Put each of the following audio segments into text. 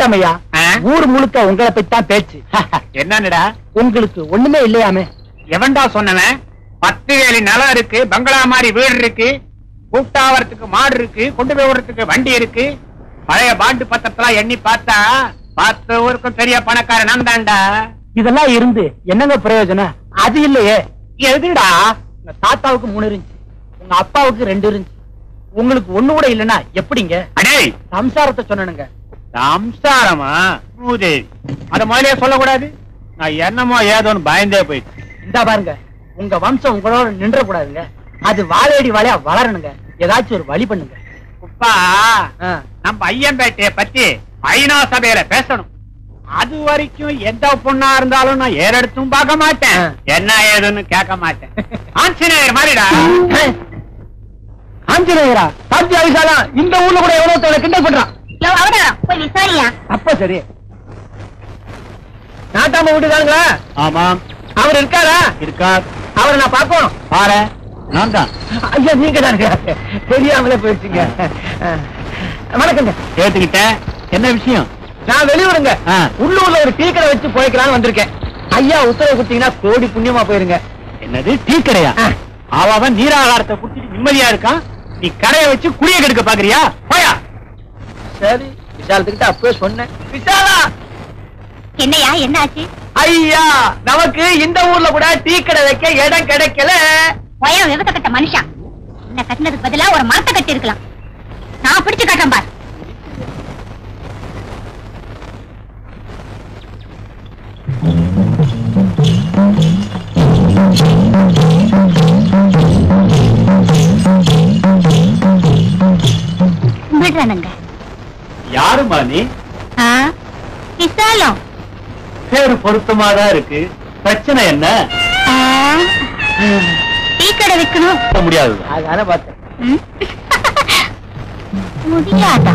நாட்டாமையா, ஊர் முழுக்க உங்களை பத்தி தான் பேச்சு. என்னடா உங்களுக்கு ஒண்ணுமே இல்லையாமே? எவன்டா சொன்னவன்? 10 வேலி நிலம் இருக்கு, பங்களா மாதிரி வீடு இருக்கு, கூட்டாவறதுக்கு மாடு இருக்கு, கொண்டு போய் விடுறதுக்கு வண்டி இருக்கு. பழைய பாண்டு பத்திரத்தெல்லாம் எண்ணி பார்த்தா 10 ஊருக்கும் பெரிய பணக்காரன் நான் தான்டா. இதெல்லாம் இருந்து என்னங்க பிரயோஜனம்? அது இல்லையே. எதுடா, உங்க தாத்தாவுக்கு 3 இருந்துச்சு, உங்க அப்பாவுக்கு 2 இருந்துச்சு, உங்களுக்கு ஒண்ணு கூட இல்லன்னா எப்படிங்க? அடே சம்சாரத்தை சொன்னனுங்க. சம்சாரமா? மூதேவி, அத முதலே சொல்லக்கூடாது. நான் என்னமோ ஏதோன்னு பயந்தே போயிடுச்சு. இந்த பாருங்க, உங்க வம்சம் உங்களோட நின்ற கூடாதுங்க. அது வாழையடி வாழையா வளரணுங்க. ஏதாச்சும் ஒரு வழி பண்ணுங்க. உப்பா, நம்ம ஐயம்பேட்டைய பத்தி ஐநா சபையில பேசணும். அது வரைக்கும் எந்த பொண்ணா இருந்தாலும் நான் ஏறெடுத்தும் பார்க்க மாட்டேன், என்ன ஏதுன்னு கேட்க மாட்டேன். ஆஞ்சநேயர் மாதிரிடா. ஆஞ்சநேயரா? சாத்தியா விசாலம் இந்த ஊர்ல கூட எவ்வளவு கிண்டல் பண்றான். அப்ப சரி, நாட்டாம விட்டுதாங்களா? ஆமா. அவர் இருக்காரா? இருக்கார். அவரை நான் பார்க்கணும். பாரு, நான் தான். ஐயா, நீங்க தான் தெரியாமலே போயிடுச்சுங்க. வணக்கங்க. கேட்டுக்கிட்டேன். என்ன விஷயம்? நான் வெளியூருங்க. உள்ளூர்ல ஒரு டீ கடை வச்சு போய்க்கலான்னு வந்திருக்கேன். ஐயா உத்தரவு கொடுத்தீங்கன்னா கோடி புண்ணியமா போயிருங்க. என்னது டீ கடையா? அவன் நீராகாரத்தை குடிச்சிட்டு நிம்மதியா இருக்கான், நீ கடையை வச்சு குடிய கெடுக்க பாக்குறியா? போயா. சரி, விசாலத்துக்கிட்ட அப்பவே சொன்னேன். விசாலா, என்னையா என்ன ஆச்சு? ஐயா, நமக்கு இந்த ஊர்ல கூட டீ கடை வைக்க இடம் கிடைக்கல. பயம் விவசாய கட்ட மனுஷா, என்ன கட்டினதுக்கு பதிலா ஒரு மரத்தை கட்டி இருக்கலாம். நான் பிடிச்சு காட்டுறேன் பார். விடுறானுங்க. யாருமா நீ? விசாலம். பேரு பொருத்தமாதான் இருக்கு. பிரச்சனை என்ன? டீ கடை வைக்கணும். முடியாது. அதான பார்த்தேன். முடியாதா?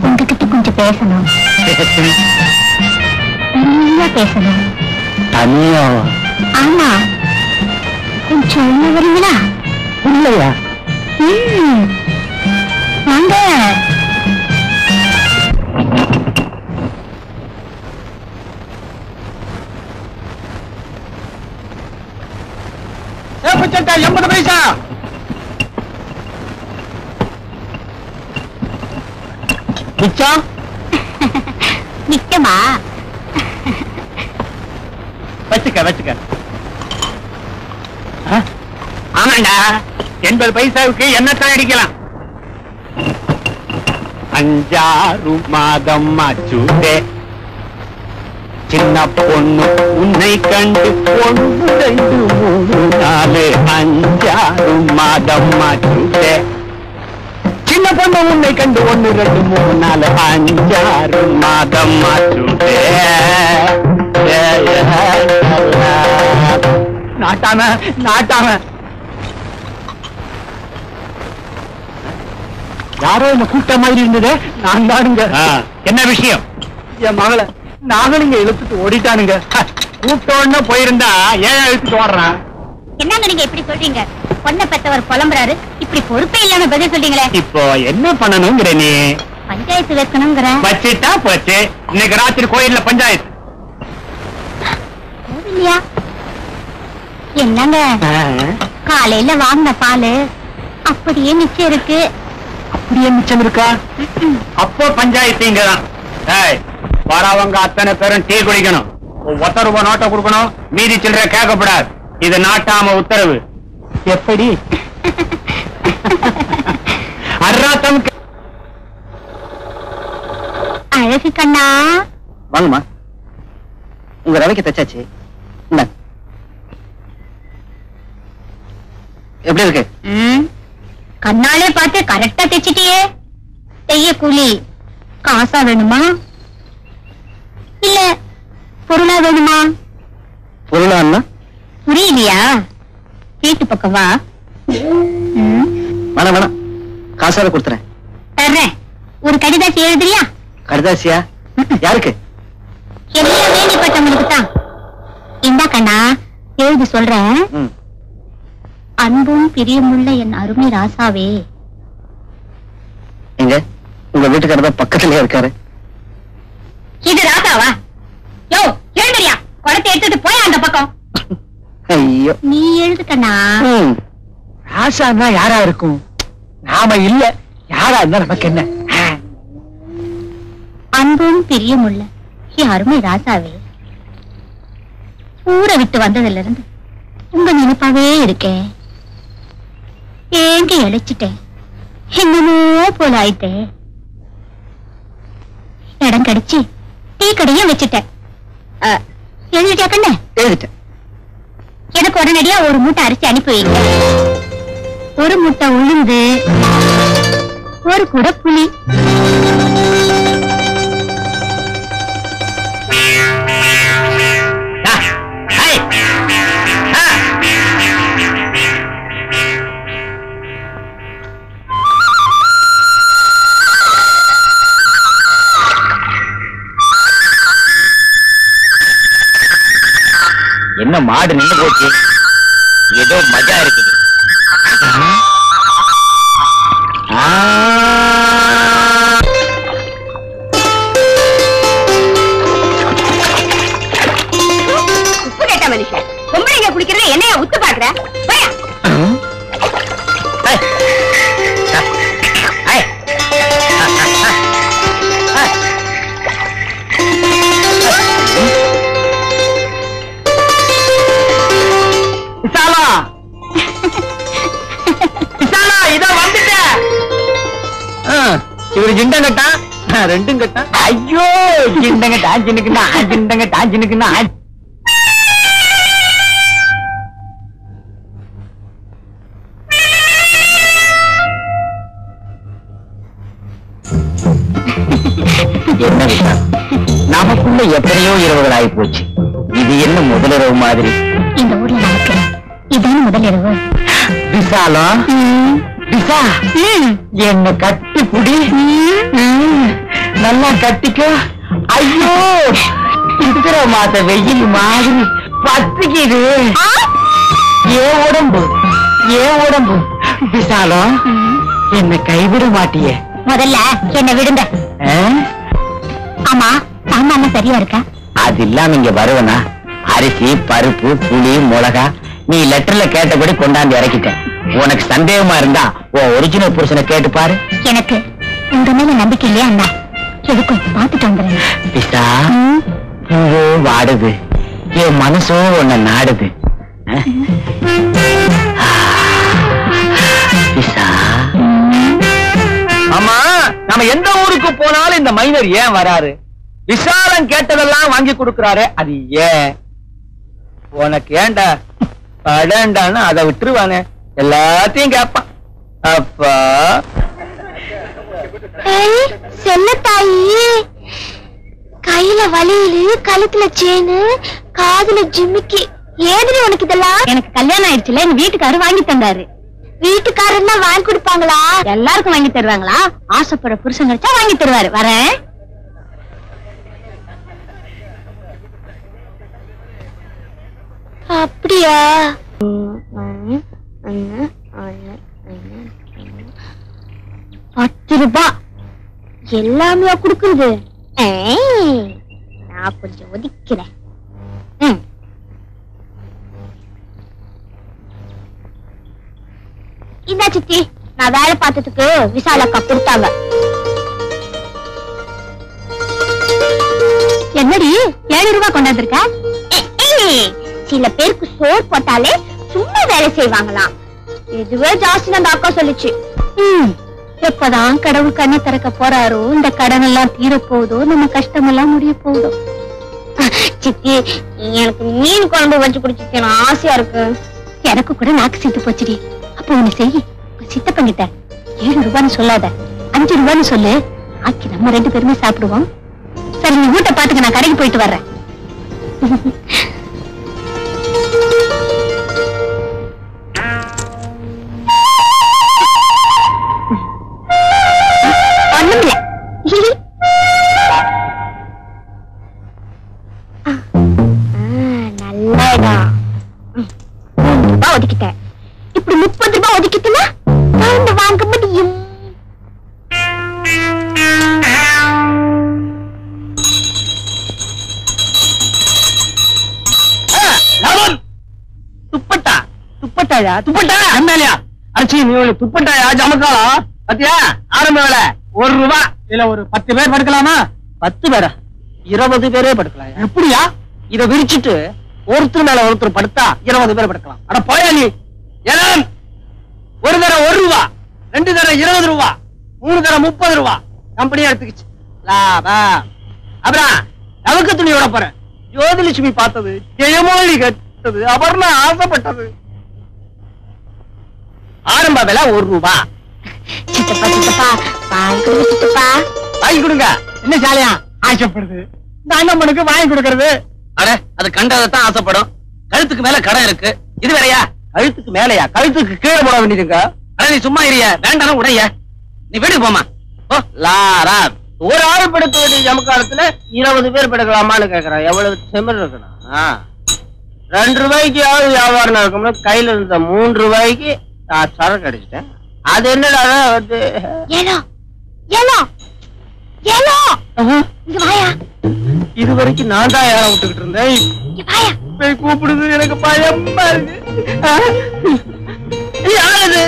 உங்ககிட்ட கொஞ்சம் பேசணும். தனியா பேசணும். தனியா? ஆமா, கொஞ்சம் உள்ள வரீங்களா? இல்லையா? வாங்க. பச்சட்டா 80 பைசா. மிச்சம் நிக்கமா? வச்சுக்க வச்சுக்க. ஆமாண்டா, 80 பைசாவுக்கு என்னத்தான் அடிக்கலாம். 5-6 மாதம் ஆச்சுதே, சின்ன பொண்ணு உன்னை கண்டு 1 2 3 4 5-6 மாதம் ஆச்சுதே, சின்ன பொண்ணு உன்னை கண்டு 1 2 3 4 5-6 மாதம் ஆச்சுதே. நாட்டாம நாட்டாம யாரோ என்ன கூட்ட மாதிரி இருந்தது. நான் தானுங்க. என்ன விஷயம்? என் மகளை நாங்களும் இழுத்துட்டு ஓடிட்டானுங்க. கூப்பிட்டோன்னு போயிருந்தா ஏன் இழுத்துட்டு ஓடுறான்? என்னங்க நீங்க இப்படி சொல்றீங்க? பொண்ணை பெற்றவர் புலம்புறாரு, இப்படி பொறுப்பே இல்லாம பதில் சொல்றீங்களே. இப்போ என்ன பண்ணணுங்கிற நீ? பஞ்சாயத்து வைக்கணுங்கிற. வச்சுட்டா போச்சு. இன்னைக்கு ராத்திரி கோயில்ல பஞ்சாயத்து. இல்லையா? என்னங்க காலையில வாங்கின பாலு அப்படியே மிச்சம் இருக்கு. அப்படியே மிச்சம் இருக்கா? அப்போ பஞ்சாயத்து இங்கதான். வரவங்க அத்தனை பேரும் டீ குடிக்கணும், 1 ரூபாய் நோட்டை கொடுக்கணும், மீதி சில்லற கேட்கப்படாது. இது நாட்டாம உத்தரவு. எப்படி? அழகு கண்ணா, வாங்கம்மா. உங்க ரவைக்கு தச்சாச்சு. எப்படி இருக்கு? கண்ணாலே பார்த்து கரெக்டா தைச்சிட்டியே. செய்ய கூலி காசா வேணுமா இல்ல பொருளா வேணுமா? பொருளான்னா புரியலையா? வீட்டு பக்கம் வா. வேணாம் வேணாம், காசால கொடுத்துறேன். தர்றேன். ஒரு கடிதாசி எழுதுறியா? கடிதாசியா? யாருக்கு? எல்லாம் வேண்டிப்பட்டவங்களுக்கு தான். இந்தா கண்ணா, எழுதி சொல்றேன். அன்பும் பிரியமுள்ள என் அருமை ராசாவே. எங்க உங்க வீட்டுக்காரர் தான் பக்கத்துலயே இருக்காரு. இது ராசாவா? யோ எழுதுறியா? குடத்தை எடுத்துட்டு போய் அந்த பக்கம். ஐயோ நீ எழுதுக்கண்ணா. ராசான்னா யாரா இருக்கும்? நாம இல்ல, யாரா இருந்தா நமக்கு என்ன? அன்பும் பிரியமுள்ள அருமை ராசாவே, ஊரை விட்டு வந்ததுல இருந்து உங்க நினைப்பாவே இருக்கேன். ஏங்க இழைச்சிட்டேன், என்னமோ போல ஆயிட்டேன். இடம் கடிச்சு டீ கடையும் வச்சுட்டேன். எழுதிட்டா கண்ணு? எழுதிட்டேன். எனக்கு உடனடியா ஒரு மூட்டை அரிசி அனுப்பி வைங்க. ஒரு மூட்டை உளுந்து, ஒரு குட புளி. என்ன மாடு நின்று போச்சு, ஏதோ மஜா இருக்குது. உப்பு கேட்ட மனுஷன் பொம்பளைங்க குடிக்கிறத என்னைய உத்து பாக்குற? இவரு ஜிண்டங்கட்டா, ரெண்டும் கட்டா. ஐயோ ஜிண்டங்கட்டா ஜின்னுக்குன்னா, ஜிண்டங்கட்டா ஜின்னுக்குன்னா. என்ன விஷயம்? நமக்குள்ள எத்தனையோ இரவுகள் ஆகி போச்சு. இது என்ன முதலிரவு மாதிரி? இந்த ஊர்ல நமக்கு இதான் முதலிரவு. விசாலம், விசா என்ன கட்டி புடி, நல்லா கட்டிக்கோ. ஐயோ சித்திர மாத வெயில் மாதிரி பத்துக்குது ஏன் உடம்பு, ஏன் உடம்பு. விசாலம் என்ன கைவிட மாட்டியே? முதல்ல என்ன விடுங்க. ஆமா சாமான் சரியா இருக்கா? அது இல்லாம இங்க வருவனா? அரிசி, பருப்பு, புளி, மிளகா நீ லெட்டர்ல கேட்டபடி கொண்டாந்து இறக்கிட்டேன். உனக்கு சந்தேகமா இருந்தா உன் ஒரிஜினல் புருஷனை கேட்டு பாரு. எனக்கு உங்க மேல நம்பிக்கை இல்லையா அண்ணா? எதுக்கும் பாத்துட்டு வந்துடுறேன். பிசா பூவோ வாடுது, என் மனசோ உன்னை நாடுது. பிசா ஆமா, நம்ம எந்த ஊருக்கு போனாலும் இந்த மைனர் ஏன் வராரு? விசாலம் கேட்டதெல்லாம் வாங்கி கொடுக்கறாரு, அது ஏன்? உனக்கு ஏண்டா படண்டான்னு அதை விட்டுருவானே, எல்லாத்தையும் கேட்பான். அப்பா செல்ல தாயி, கையில வலியில, கழுத்துல சேனு, காதுல ஜிமிக்கி. ஏதுல உனக்கு இதெல்லாம்? எனக்கு கல்யாணம் ஆயிடுச்சுல, எங்க வீட்டுக்காரர் வாங்கி தந்தாரு. வீட்டுக்காரன்னா வாங்கி கொடுப்பாங்களா? எல்லாருக்கும் வாங்கி தருவாங்களா? ஆசைப்படுற புருஷன் கிடைச்சா வாங்கி தருவாரு. வரேன். அப்படியா? 10 ரூபாய் எல்லாமே கொடுக்குறது. நான் கொஞ்சம் ஒதுக்கிறேன். இந்த சித்தி, நான் வேலை பார்த்ததுக்கு விசாலக்கா கொடுத்தாங்க. என்னடி 7 ரூபாய் கொண்டாந்துருக்க? சில பேருக்கு சோறு போட்டாலே சும்மா வேலை செய்வாங்களாம். இதுவே ஜாஸ்தி அந்த அக்கா சொல்லுச்சு. எப்பதான் கடவுள் கண்ணை திறக்க போறாரோ, இந்த கடன் எல்லாம் தீர போதோ, நம்ம கஷ்டம் எல்லாம் முடிய போதோ. சித்தி, எனக்கு மீன் குழம்பு வச்சு குடிச்சு ஆசையா இருக்கு. எனக்கு கூட நாக்கு சீத்து போச்சுடி. அப்போ ஒண்ணு செய்ய, சித்தப்பங்கிட்ட 7 ரூபான்னு சொல்லாத, 5 ரூபான்னு சொல்லு. ஆக்கி நம்ம 2 பேருமே சாப்பிடுவோம். சரி, நீ வீட்டை பாத்துக்க, நான் கடைக்கு போயிட்டு வர்றேன். நல்லதா, 3 ரூபாய் ஒதுக்கிட்டேன். இப்படி 30 ரூபாய் ஒதுக்கிட்டுனா வாங்க முடியும். துப்பட்டாயா எம்எல்ஏ அரிசி நீ துப்பட்டாயா ஜமக்காலம் பத்தியா ஆரம்ப வேலை ₹1 இதுல ஒரு 10 பேர் படுக்கலாமா 10 பேரா 20 பேரே படுக்கலாம் எப்படியா இத விரிச்சிட்டு ஒருத்தர் மேல ஒருத்தர் படுத்தா 20 பேர் படுக்கலாம் அட போயா நீ ஏன்னா ஒரு தரம் ₹1 2 தரம் ₹20 3 தரம் ₹30 கம்பெனி எடுத்துக்கிச்சு லாபம் அப்புறம் நமக்கு துணியோட போறேன் ஜோதிலட்சுமி பார்த்தது ஜெயமோலி கட்டது அபர்ணா ஆசைப்பட்டது ஆரம்ப விலை ₹1 சித்தப்பா சித்தப்பா வாங்கி கொடுங்க என்ன ஜாலியா ஆசைப்படுது தங்கம்மனுக்கு வாங்கி கொடுக்கறது அட அது கண்டதான் ஆசைப்படும் கழுத்துக்கு மேல கடை இருக்கு இது வேறையா கழுத்துக்கு மேலையா கழுத்துக்கு கீழே போட வேண்டியதுங்க அட நீ சும்மா இருயா வேண்டாம் உடைய நீ வீட்டுக்கு போமா லாரா ஒரு ஆள் படுக்க வேண்டிய ஜமக்காலத்துல 20 பேர் படுக்கலாமான்னு கேக்குறான் எவ்வளவு செமர் இருக்கணும் ₹2 வியாபாரம் நடக்கும்னா கையில இருந்த ₹3 சரக்கு அடிச்சிட்டேன் அது என்னடா வந்து ஏலோ ஏலோ ஏலோ இங்க வாயா இது வரைக்கும் நான் தான் யாரை விட்டுக்கிட்டு இருந்தேன் இங்க வாயா போய் கூப்பிடுது எனக்கு பயமா இருக்கு யாரு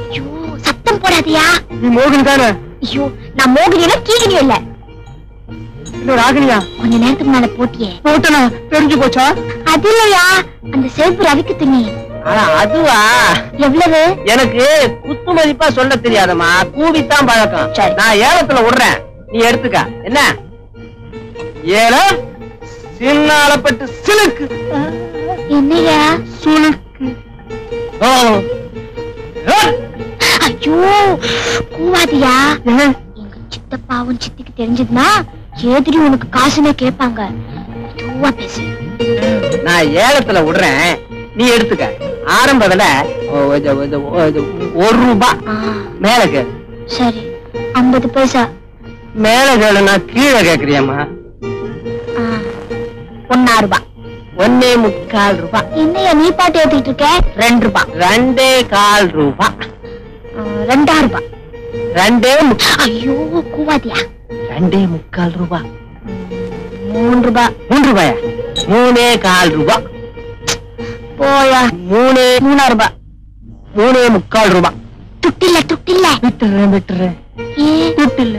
ஐயோ சத்தம் போடாதியா நீ மோகன் தானே ஐயோ நான் மோகினியில கீகினியும் இல்ல இல்ல ராகினியா கொஞ்ச நேரத்துக்கு மேல போட்டியே போட்டனா தெரிஞ்சு போச்சா அது இல்லையா அந்த செருப்பு ரவிக்கு துணி ஆனா அதுவா எவ்வளவு எனக்கு குத்து மதிப்பா சொல்ல தெரியாதம்மா கூவித்தான் பழக்கம் சரி. நான் ஏலத்துல விடுறேன் நீ எடுத்துக்க என்ன ஏலம் சின்னாலப்பட்டு சிலுக்கு என்னையா சுலுக்கு ஐயோ கூவாதியா எங்க சித்தப்பாவும் சித்திக்கு தெரிஞ்சதுன்னா எதிரி உனக்கு காசுன்னு கேட்பாங்க மெதுவா பேசு நான் ஏலத்துல விடுறேன் நீ எடுத்துக்க ஆரம்ப விலை ₹1 ஆ, மேல கேளு சரி 50 பைசா மேல கேளு நான் கீழே கேக்குறியம்மா ஆ, ₹1.5 ₹1.25 என்னையா நீ பாட்டு ஏத்திட்டு இருக்க ₹2 ₹2.25 ₹2.5 2.25 ஐயோ கூவாதியா ₹2.25 ₹3 ₹3 ₹3.25 போயா ₹3.5 ₹3.25 துட்டில்ல துட்டில்ல விட்டுறேன் ஏ துட்டில்ல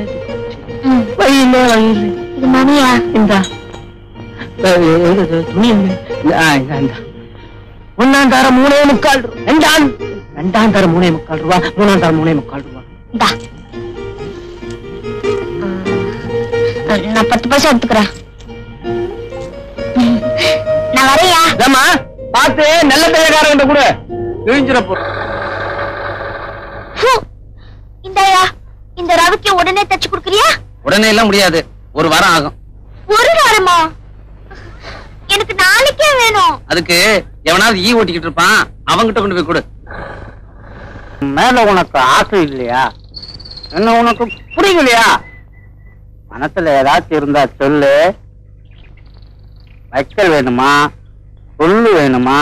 ம், வயிறு இது மணியா இந்த துணி ஒன்னாம் தர ₹3.25 ரெண்டாம் தர ₹3.25 மூணாம் தர ₹3.25 இந்தா நான் 10 பைசா எடுத்துக்கிறேன் நான் வரையா ஏம்மா பார்த்து நல்ல தையக்காரங்கிட்ட கூட கிழிஞ்சிட இந்தாயா இந்த ரவிக்கு உடனே தச்சு கொடுக்கறியா உடனே எல்லாம் முடியாது ஒரு வாரம் ஆகும் ஒரு வாரமா எனக்கு நாளைக்கே வேணும் அதுக்கு எவனாவது ஈ ஓட்டிக்கிட்டு இருப்பான் அவங்கிட்ட கொண்டு போய் கொடு மேல உனக்கு ஆசை இல்லையா என்ன உனக்கு புரியலையா மனசுல ஏதாச்சும் இருந்தா சொல்லு வைக்கல் வேணுமா புல்லு வேணுமா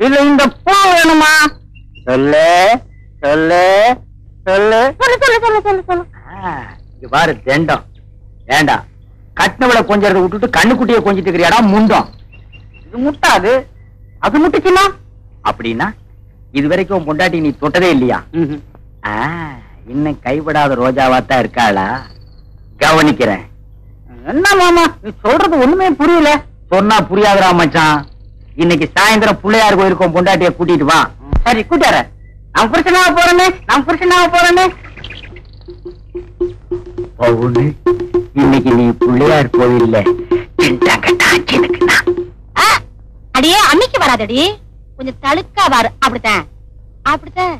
இல்ல இந்த பூ வேணுமா சொல்லு சொல்லு சொல்லு சொல்லு இங்க பாரு தெண்டம் வேண்டாம் கட்டினவளை கொஞ்சம் விட்டுட்டு கண்ணுக்குட்டியை கொஞ்சிட்டு இருக்கிறியாடா முண்டம் இது முட்டாது அது முட்டுச்சுன்னா அப்படின்னா இது வரைக்கும் பொண்டாட்டி நீ தொட்டதே இல்லையா இன்னும் கைவிடாத ரோஜாவாத்தான் இருக்காளா கவனிக்கிறேன் என்ன மாமா நீ சொல்றது ஒண்ணுமே புரியல சொன்னா புரியாதுடா மச்சான் இன்னைக்கு சாயந்தரம் பிள்ளையார் கோயிலுக்கும் பொண்டாட்டிய கூட்டிட்டு வா சரி கூட்டார நான் புருஷனாக போறேன்னு பவுனு இன்னைக்கு நீ பிள்ளையார் கோயில்ல அடியே அன்னைக்கு வராதடி கொஞ்சம் தழுக்கா வர அப்படித்தான்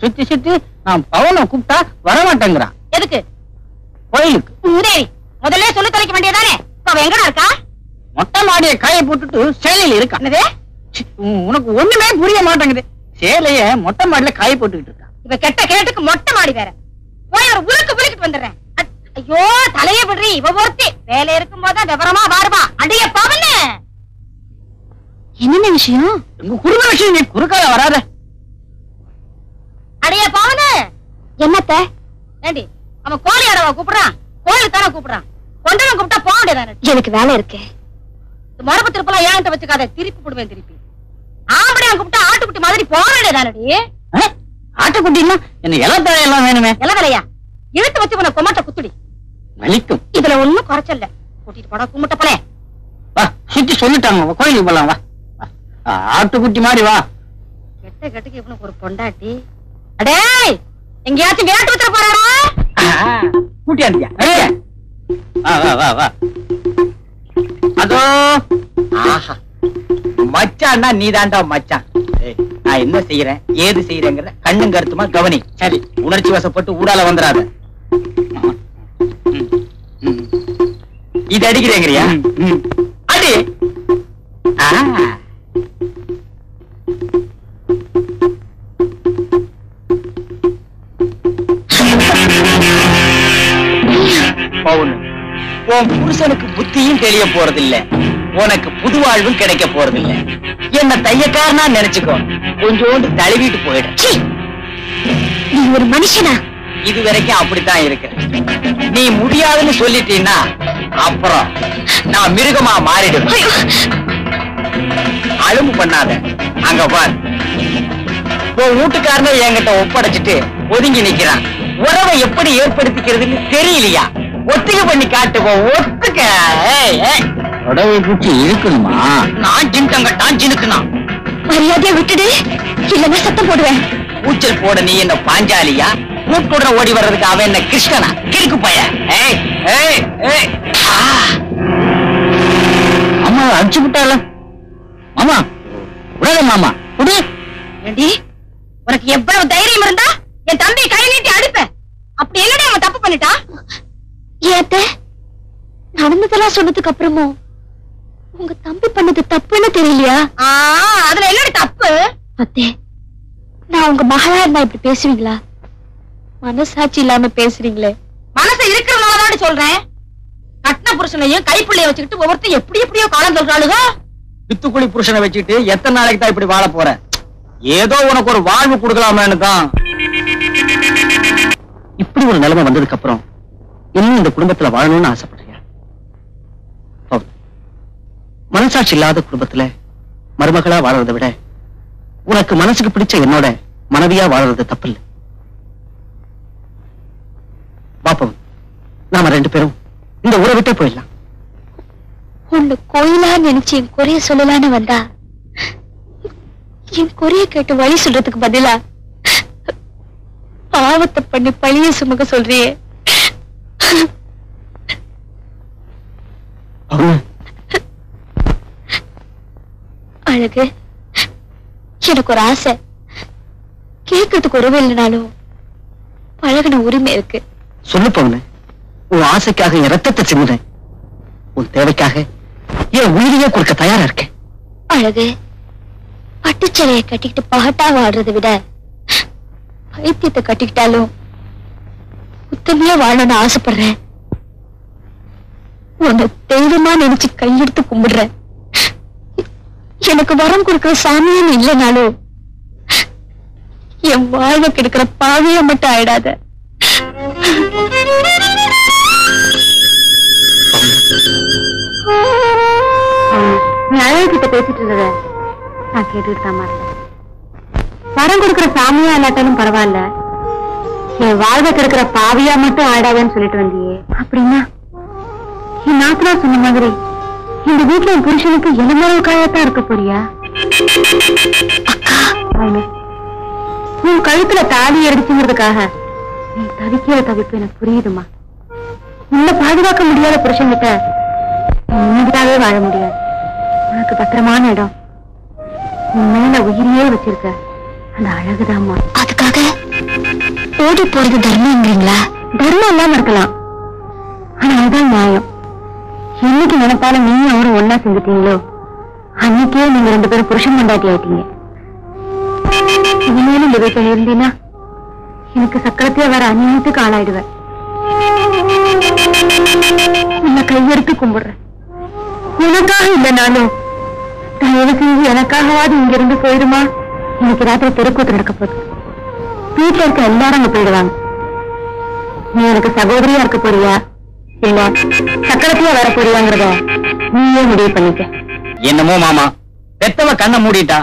சுத்தி சுத்தி நான் பவனை கூப்பிட்டா வரமாட்டேங்கிறான் எதுக்கு கோயிலுக்கு உதவி முதல்ல சொல்லி தொலைக்க வேண்டியதானே இப்ப அவ எங்கடா இருக்கா மொட்டை மாடிய காய போட்டுட்டு சேலையில இருக்கா என்னது உனக்கு ஒண்ணுமே புரிய மாட்டேங்குது சேலைய மொட்டை மாடியில காய போட்டுக்கிட்டு இருக்கா இப்ப கெட்ட கேட்டுக்கு மொட்டை மாடி வேற போய் ஒரு உருக்கு விழுக்கிட்டு வந்துடுறேன் ஐயோ தலைய விடுறி இவ ஒருத்தி வேலை இருக்கும் போதுதான் விவரமா வாருவா அடிய பவனு என்னென்ன விஷயம் உங்க குறுக்க விஷயம் நீ குறுக்கால வராத அடிய பவனு என்னத்த ஏண்டி அவன் கோழி அடவா கூப்பிடுறான் கோயிலுக்கு தானே கூப்பிடுறான் கொண்டவன் கூப்பிட்டா போக வேண்டியதானே எனக்கு வேலை இருக்கு மரபு திருப்பலாம் ஏன்ட்ட வச்சுக்காத திருப்பி போடுவேன் திருப்பி ஆம்பளை சாமியான் கூப்பிட்டு ஆட்டுக்குட்டி மாதிரி போக வேண்டியதானடி. ஆட்டுக்குட்டின்னா என்ன இலத்தலையெல்லாம் வேணுமே. இலவலையா இழுத்து வச்சு உன கொமாட்ட குத்துடி வலிக்கும். இதுல ஒண்ணும் குறைச்சல்ல. கூட்டிட்டு போடா கும்பிட்ட போல. வா சுத்தி சொல்லிட்டாங்க, கோயிலுக்கு போலாம். வா ஆட்டுக்குட்டி மாதிரி வா. கெட்ட கெட்டுக்கு இவனுக்கு ஒரு பொண்டாட்டி. அடே எங்கேயாச்சும் வேட்டு வச்சுட போறாரா? கூட்டியாண்டியா? வா வா வா வா. அதோ ஆஹா மச்சான்னா நீதாண்டா மச்சான். நான் என்ன செய்யறேன் ஏது செய்யறேங்கிற கண்ணும் கருத்துமா கவனி. சரி, உணர்ச்சி வசப்பட்டு ஊடால வந்துடாத. இது அடிக்கிறேங்கிறியா? அடி. பவுன், உன் புருஷனுக்கு புத்தியும் தெரிய போறதில்ல, உனக்கு புது வாழ்வும் கிடைக்க போறதில்ல. என்ன தையக்காரனா நினைச்சுக்கோ, கொஞ்சோண்டு தழுவிட்டு போயிடு. நீ ஒரு மனுஷனா? இது வரைக்கும் அப்படித்தான் இருக்கு. நீ முடியாதுன்னு சொல்லிட்டீன்னா அப்புறம் நான் மிருகமா மாறிடுவேன். அழும்பு பண்ணாத. அங்க பார், உன் வீட்டுக்காரனை என்கிட்ட ஒப்படைச்சிட்டு ஒதுங்கி நிக்கிறான். உறவை எப்படி ஏற்படுத்திக்கிறதுன்னு தெரியலையா? ஒத்திகை பண்ணி காட்டுவோம். ஒத்துக்க. உடவை பூச்சி இருக்கணுமா? நான் ஜின்டங்கட்டான் ஜினுக்குனா. மரியாதையா விட்டுடு, இல்லன்னா சத்தம் போடுவேன். கூச்சல் போட நீ என்ன பாஞ்சாலியா? கூட்டுடன் ஓடி வர்றதுக்கு அவன் என்ன கிருஷ்ணனா? கிறுக்கு பைய. அம்மா அடிச்சு விட்டால. மாமா உடனே மாமா உடு. ஏண்டி, உனக்கு எவ்வளவு தைரியம் இருந்தா என் தம்பி கை நீட்டி அடிப்ப. அப்படி என்னடி அவன் தப்பு பண்ணிட்டா? ஏத்த நடந்ததெல்லாம் சொன்னதுக்கு அப்புறமும் உங்க தம்பி பண்ணது தப்புன்னு தெரியலையா? அதுல என்னடி தப்பு? அத்தே, நான் உங்க மகளா இருந்தா இப்படி பேசுவீங்களா? மனசாட்சி இல்லாம பேசுறீங்களே. மனசு இருக்கிறதுனாலதான் சொல்றேன். கட்டின புருஷனையும் கைப்பிள்ளைய வச்சுக்கிட்டு ஒவ்வொருத்தர் எப்படி எப்படியோ காலம் சொல்றாளுக. வித்துக்குழி புருஷனை வச்சுக்கிட்டு எத்தனை நாளைக்கு தான் இப்படி வாழ போற? ஏதோ உனக்கு ஒரு வாழ்வு கொடுக்கலாமேன்னு தான். இப்படி ஒரு நிலைமை வந்ததுக்கு அப்புறம் இன்னும் இந்த குடும்பத்துல வாழணும்னு ஆசைப்படுறியா? மனசாட்சி இல்லாத குடும்பத்துல மருமகளா வாழறதை விட உனக்கு மனசுக்கு பிடிச்ச என்னோட மனைவியா வாழறது தப்பு இல்லை. பாப்போம், நாம ரெண்டு பேரும் இந்த ஊரை விட்டே போயிடலாம். உன்னை கோயிலா நினைச்சு என் குறைய சொல்லலான்னு வந்தா என் குறைய கேட்டு வழி சொல்றதுக்கு பதிலா பாவத்தை பண்ணி பழிய சுமக்க சொல்றியே. அழகு, எனக்கு ஒரு ஆசை. கேட்கறதுக்கு உறவு இல்லைனாலும் பழகின உரிமை இருக்கு. சொல்லு பவுனு, உன் ஆசைக்காக என் ரத்தத்தை சிந்துறேன். உன் தேவைக்காக என் உயிரையே கொடுக்க தயாரா இருக்கேன். அழகு, பட்டுச்சலையை கட்டிக்கிட்டு பகட்டா வாடுறதை விட பைத்தியத்தை கட்டிக்கிட்டாலும் உத்தமையா வாழணும்னு ஆசைப்படுறேன். உன்னை தெய்வமா நினைச்சு கையெடுத்து கும்பிடுறேன். எனக்கு வரம் கொடுக்கிற சாமியும் இல்லைனாலும் என் வாழ்வை கெடுக்கிற பாவியா மட்டும் ஆயிடாத. நீ அழகிட்ட பேசிட்டு இருந்தத நான் கேட்டுட்டு தான் இருந்தேன். வரம் கொடுக்கிற சாமியா இல்லாட்டாலும் பரவாயில்ல, என் வாழ்வை கெடுக்கிற பாவியா மட்டும் ஆயிடாதன்னு சொல்லிட்டு வந்தியே. அப்படின்னா என் நாத்தனா சொன்ன மாதிரி இந்த வீட்டுல என் புருஷனுக்கு இளமரவுக்காகத்தான் இருக்க போறியா? அக்கா, உன் கழுத்துல தாலி எடுத்துங்கிறதுக்காக நீ தவிக்கிற தவிப்பு எனக்கு புரியுதுமா. உன்னை பாதுகாக்க முடியாத புருஷன்கிட்ட நீங்களாவே வாழ முடியாது. உனக்கு பத்திரமான இடம், உன் மேல உயிரியே வச்சிருக்க அந்த அழகுதாம்மா. அதுக்காக ஓடி போறது தர்மங்கிறீங்களா? தர்மம் இல்லாம இருக்கலாம், ஆனா அதுதான் நியாயம். என்னைக்கு நினைப்பாலும் நீங்க அவரும் ஒன்னா செஞ்சுட்டீங்களோ அன்னைக்கே நீங்க ரெண்டு பேரும் புருஷன் கொண்டாட்டி ஆயிட்டீங்க. இனிமேலும் இந்த வீட்டில் இருந்தீங்கன்னா எனக்கு சக்கரத்தையே வர அநியாயத்துக்கு ஆளாயிடுவேன். உன்னை கையெடுத்து கும்பிடுறேன். உனக்காக இல்லைனாலும் தயவு செஞ்சு எனக்காகவாது இங்க இருந்து போயிடுமா. இன்னைக்கு ராத்திரி தெருக்கூத்து நடக்க போகுது. வீட்டுல இருக்க எல்லாரும் அங்க போயிடுவாங்க. நீ எனக்கு சகோதரியா இருக்க போறியா இல்ல சக்கரத்தையா வர போறியாங்கிறத நீயே முடிவு பண்ணிக்க. என்னமோ மாமா, பெத்தவ கண்ணை மூடிட்டா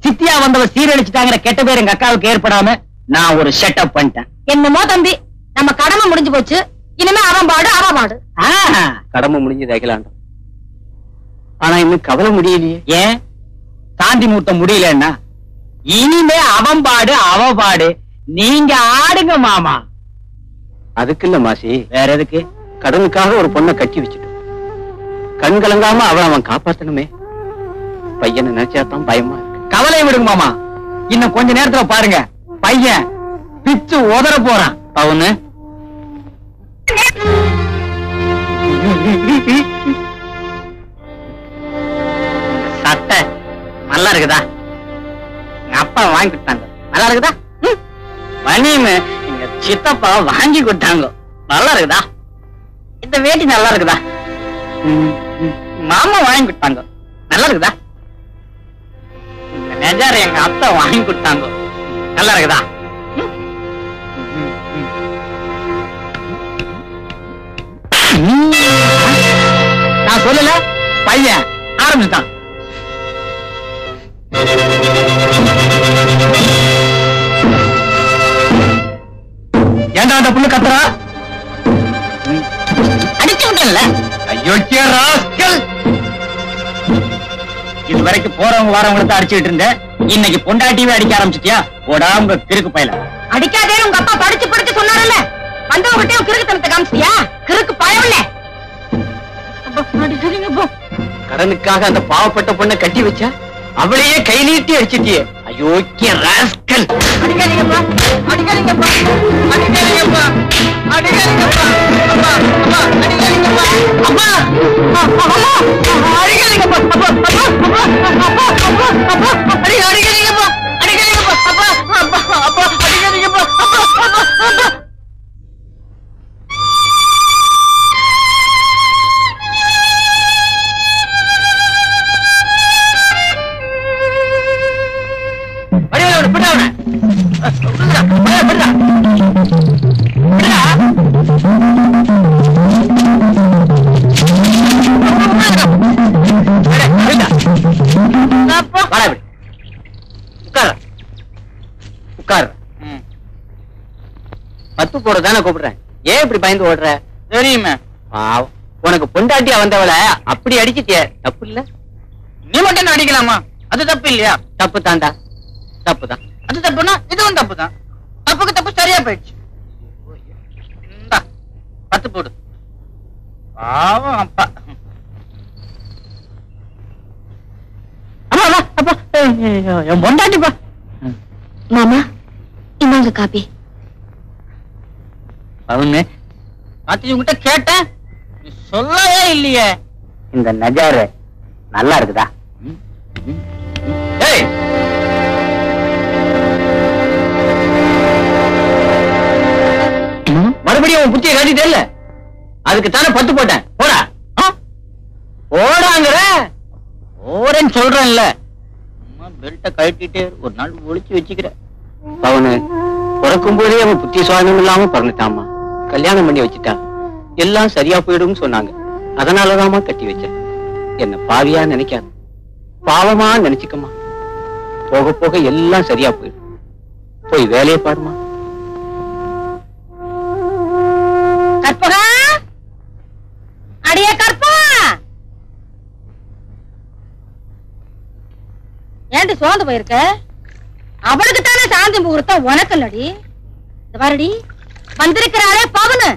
சித்தியா வந்தவ சீரழிச்சுட்டாங்கிற கெட்ட பேர் எங்க அக்காவுக்கு ஏற்படாம நான் ஒரு செட்டப் பண்ணிட்டேன். என்னமோ தம்பி, நம்ம கடமை முடிஞ்சு போச்சு. இனிமே அவன் பாடு. கடமை முடிஞ்சது அகிலாண்டம். ஆனா இன்னும் கவலை முடியலையே. ஏன்? சாந்தி மூர்த்தம் முடியலன்னா இனிமே அவன் பாடு. நீங்க ஆடுங்க மாமா. அதுக்கு இல்ல மாசி, வேற எதுக்கு? கடனுக்காக ஒரு பொண்ணை கட்டி வச்சுட்டு கண் கலங்காம அவன் காப்பாத்தணுமே. பையனை நினைச்சாதான் பயமா இருக்கு. கவலை விடுங்க மாமா. இன்னும் கொஞ்ச நேரத்துல பாருங்க, பையன் பிச்சு உதற போறான். அவனு சட்டை நல்லா இருக்குதா? அப்பா வாங்கி கொடுத்தாங்க. நல்லா இருக்குதா? மணின்னு எங்க சித்தப்பா வாங்கி கொடுத்தாங்க. நல்லா இருக்குதா? இந்த வேட்டி நல்லா இருக்குதா? மாமா வாங்கி கொடுத்தாங்க. நல்லா இருக்குதா? இந்த நெஜார எங்க அத்தை வாங்கி கொடுத்தாங்க. நல்லா இருக்குதா? நான் சொல்லல, பையன் ஆரம்பிச்சுட்டான். ஏண்டா அந்த புண்ணு கத்துறா? அடிச்சு விட்டல. ஐயோ ராஸ்கல்! இதுவரைக்கும் போறவங்க வரவங்களுக்கு அடிச்சுட்டு இருந்தேன். இன்னைக்கு பொண்டாட்டிவே அடிக்க ஆரம்பிச்சிட்டியா? போடா உங்க கிறுக்கு பையல. அடிக்காதே, உங்க அப்பா படிச்சு சொன்னாரல்ல. வந்தவங்கிட்டே கிறுக்கு தனத்தை காமிச்சியா? கிறுக்கு பயவில்ல. கடனுக்காக அந்த பாவப்பட்ட பொண்ணை கட்டி வச்சா அவளையே கை நீட்டி அடிச்சிட்டியே. அயோக்கிய ராஸ்கல்! அடிக்காதீங்கப்பா. அடிக்காதீங்கப்பா. அடிக்காதீங்கப்பா. அடிக்காதீங்கப்பா. அப்பா, அப்பா, அடிக்காதீங்கப்பா. அப்பா, அடிக்காதீங்கப்பா. அப்பா, அப்பா, அடிக்காதீங்கப்பா. அடிக்காதீங்கப்பா. அப்பா, அப்பா, அடிக்காதீங்கப்பா. அப்பா. பத்து போறதானே கூப்பிடுறேன். ஏன் இப்படி பயந்து ஓடுற? தெரியுமே, உனக்கு பொண்டாட்டியா வந்தவளை அப்படி அடிச்சிட்டிய. தப்பு இல்ல? நீ மட்டும் அடிக்கலாமா? அது தப்பு இல்லையா? தப்பு தாண்டா. தப்பு தான். அது தப்புனா இதுவும் தப்பு தான். தப்புக்கு தப்பு சரியா போயிடுச்சு. பத்து போடு. பாவம் அப்பா. என் பொண்டாட்டிப்பா. மாமா, இந்தாங்க காபி. அவனு உங்ககிட்ட கேட்டேன், நீ சொல்லவே இல்லையே. இந்த நஜாரு நல்லா இருக்குதா? மறுபடியும் உன் புத்தியை காட்டிட்டே இல்ல. அதுக்கு தானே பத்து போட்டேன். போடா போடாங்கிற ஓரேன்னு சொல்றேன்ல. பெல்ட்ட கழட்டிட்டு ஒரு நாள் ஒளிச்சு வச்சுக்கிற. அவனு பிறக்கும் போதே அவன் புத்தி சுவாதம் இல்லாம பிறந்துட்டாமா. கல்யாணம் பண்ணி வச்சுட்டா எல்லாம் சரியா போயிடும் சொன்னாங்க. அதனாலதாமா கட்டி வச்சேன். என்ன பாவியா நினைக்காது, பாவமா நினைச்சுக்கமா. போக போக எல்லாம் சரியா போயிடும். போய் வேலையை பாருமா. கற்பகா, அடிய கற்பகா, ஏண்டி சோர்ந்து போயிருக்க? அவளுக்கு தானே சாந்தி முகூர்த்தம், உனக்கு இல்லடி. இந்த பாருடி, வந்திருக்கிறாளே பவுனு,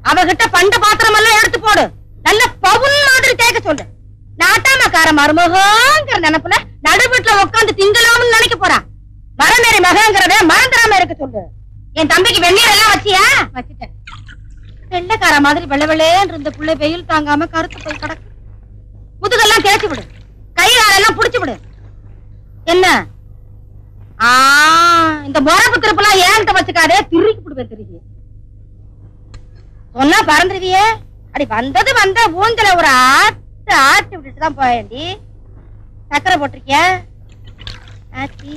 அவகிட்ட பண்ட பாத்திரம் எல்லாம் எடுத்து போடு. நல்ல பவுன் மாதிரி தேக்க சொல்லு. நாட்டாமக்கார மருமகங்கிற நினைப்புல நடு வீட்டுல உட்காந்து திங்கலாம்னு நினைக்க போறா. மரமேறி மகங்கிறத மறந்துடாம இருக்க சொல்லு. என் தம்பிக்கு வெந்நீர் எல்லாம் வச்சியா? வச்சுட்டேன். வெள்ளைக்கார மாதிரி வெள்ளை வெள்ளைன்னு இருந்த புள்ளை வெயில் தாங்காம கருத்து போய் கிடக்கு. முதுகெல்லாம் தேய்ச்சி விடு, கையாலெல்லாம் புடிச்சு விடு. என்ன இந்த மொரப்பு திருப்பெல்லாம் ஏன்ட்ட வச்சுக்காதே, திருக்கி விடுவேன். திருக்கி சொன்னா பறந்துருவியே. அடி வந்தது வந்த ஊஞ்சல ஒரு ஆட்டு ஆட்டி விட்டுட்டு தான் போயேண்டி. சக்கரை போட்டிருக்கியா? ஆச்சி